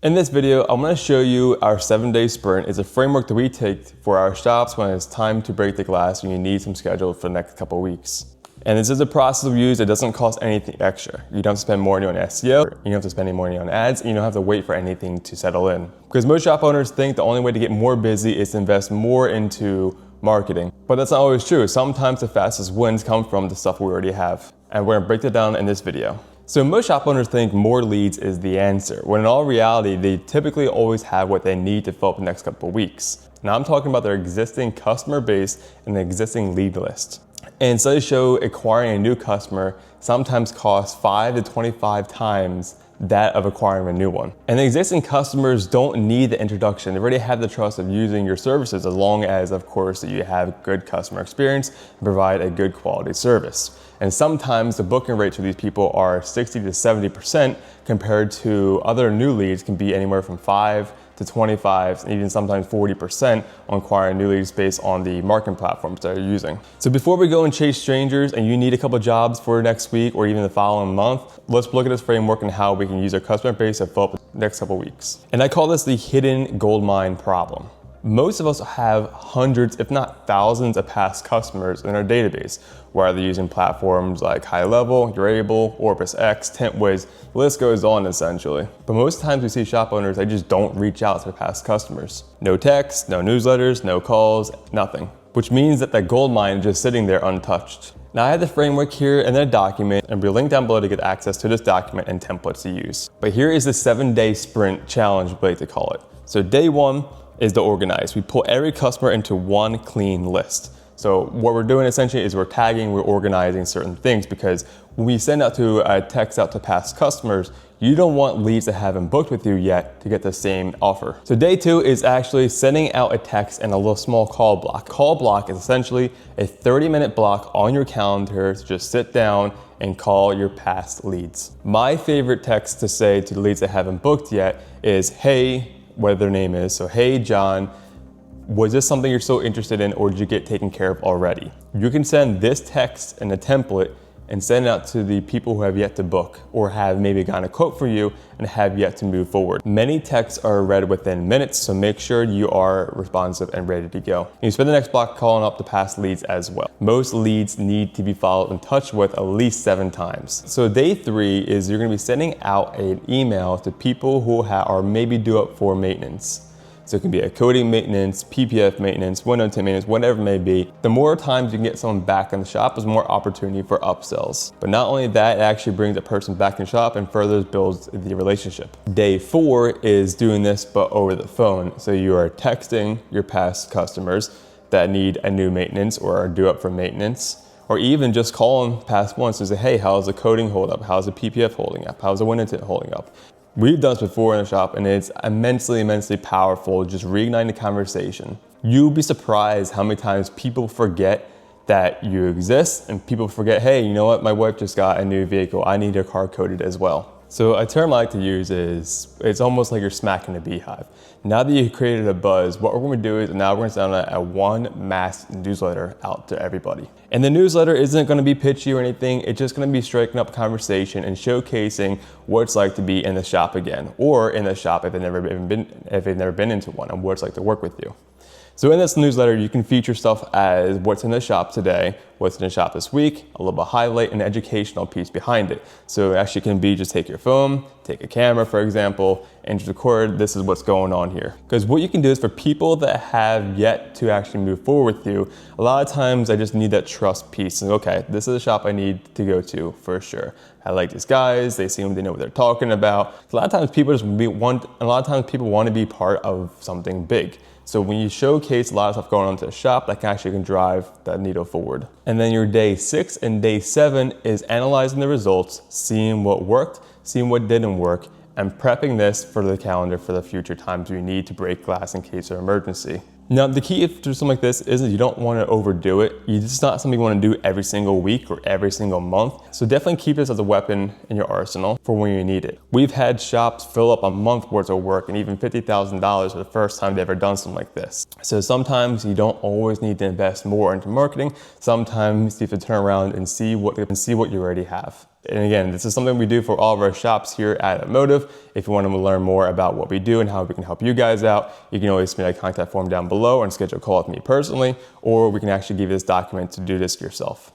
In this video, I'm going to show you our 7-day sprint. It's a framework that we take for our shops when it's time to break the glass and you need some schedule for the next couple of weeks. And this is a process we use that doesn't cost anything extra. You don't have to spend more money on SEO, you don't have to spend any money on ads, and you don't have to wait for anything to settle in. Because most shop owners think the only way to get more busy is to invest more into marketing. But that's not always true. Sometimes the fastest wins come from the stuff we already have. And we're going to break that down in this video. So most shop owners think more leads is the answer, when in all reality, they typically always have what they need to fill up the next couple of weeks. Now I'm talking about their existing customer base and the existing lead list. And studies show acquiring a new customer sometimes costs 5 to 25 times that of acquiring a new one. And the existing customers don't need the introduction. They already have the trust of using your services as long as, of course, that you have good customer experience and provide a good quality service. And sometimes the booking rates for these people are 60 to 70% compared to other new leads can be anywhere from 5 to 25, and even sometimes 40% on acquiring new leads based on the marketing platforms that you're using. So before we go and chase strangers and you need a couple jobs for next week or even the following month, let's look at this framework and how we can use our customer base to fill up the next couple weeks. And I call this the hidden gold mine problem. Most of us have hundreds, if not thousands, of past customers in our database, whether using platforms like High Level, You're Able, Orbis X, Tentwiz, the list goes on essentially. But most times we see shop owners, they just don't reach out to their past customers. No texts, no newsletters, no calls, nothing. Which means that that gold mine is just sitting there untouched. Now I have the framework here in a document and we'll link down below to get access to this document and templates to use. But here is the 7-day sprint challenge, we like to call it. So day 1 is to organize. We pull every customer into one clean list. So what we're doing essentially is we're tagging, we're organizing certain things, because when we send out to a text out to past customers, you don't want leads that haven't booked with you yet to get the same offer. So day 2 is actually sending out a text and a little small call block. Call block is essentially a 30-minute block on your calendar to just sit down and call your past leads. My favorite text to say to the leads that haven't booked yet is, hey, whatever their name is. So, hey, John, was this something you're so interested in or did you get taken care of already? You can send this text in a template and send it out to the people who have yet to book or have maybe gotten a quote for you and have yet to move forward. Many texts are read within minutes, so make sure you are responsive and ready to go. And you spend the next block calling up the past leads as well. Most leads need to be followed and touched with at least 7 times. So day 3 is you're gonna be sending out an email to people who are maybe due up for maintenance. So it can be a coding maintenance, PPF maintenance, window tint maintenance, whatever it may be. The more times you can get someone back in the shop is more opportunity for upsells. But not only that, it actually brings a person back in the shop and further builds the relationship. Day 4 is doing this but over the phone. So you are texting your past customers that need a new maintenance or are due up for maintenance, or even just calling past ones to say, hey, how's the coding hold up? How's the PPF holding up? How's the window tint holding up? We've done this before in the shop and it's immensely powerful, just reigniting the conversation. You'll be surprised how many times people forget that you exist and people forget, hey, you know what, my wife just got a new vehicle, I need her car coded as well. So a term I like to use is, it's almost like you're smacking a beehive. Now that you've created a buzz, what we're gonna do is now we're gonna send a one mass newsletter out to everybody. And the newsletter isn't gonna be pitchy or anything, it's just gonna be striking up conversation and showcasing what it's like to be in the shop again, or in the shop if they've never been into one, and what it's like to work with you. So in this newsletter, you can feature stuff as what's in the shop today, what's in the shop this week, a little bit of highlight, and educational piece behind it. So it actually can be just take your phone, take a camera, for example, and just record, this is what's going on here. Because what you can do is for people that have yet to actually move forward with you, a lot of times I just need that trust piece. And okay, this is a shop I need to go to for sure. I like these guys, they seem to know what they're talking about. A lot of times people want to be part of something big. So when you showcase a lot of stuff going on to the shop, that can drive that needle forward. And then your day 6 and day 7 is analyzing the results, seeing what worked, seeing what didn't work, and prepping this for the calendar for the future times you need to break glass in case of emergency. Now, the key to something like this is that you don't want to overdo it. It's not something you want to do every single week or every single month. So definitely keep this as a weapon in your arsenal for when you need it. We've had shops fill up a month worth of work and even $50,000 for the first time they've ever done something like this. So sometimes you don't always need to invest more into marketing. Sometimes you have to turn around and see what you already have. And again, this is something we do for all of our shops here at Emotive. If you want to learn more about what we do and how we can help you guys out, you can always submit a contact form down below and schedule a call with me personally, or we can actually give you this document to do this yourself.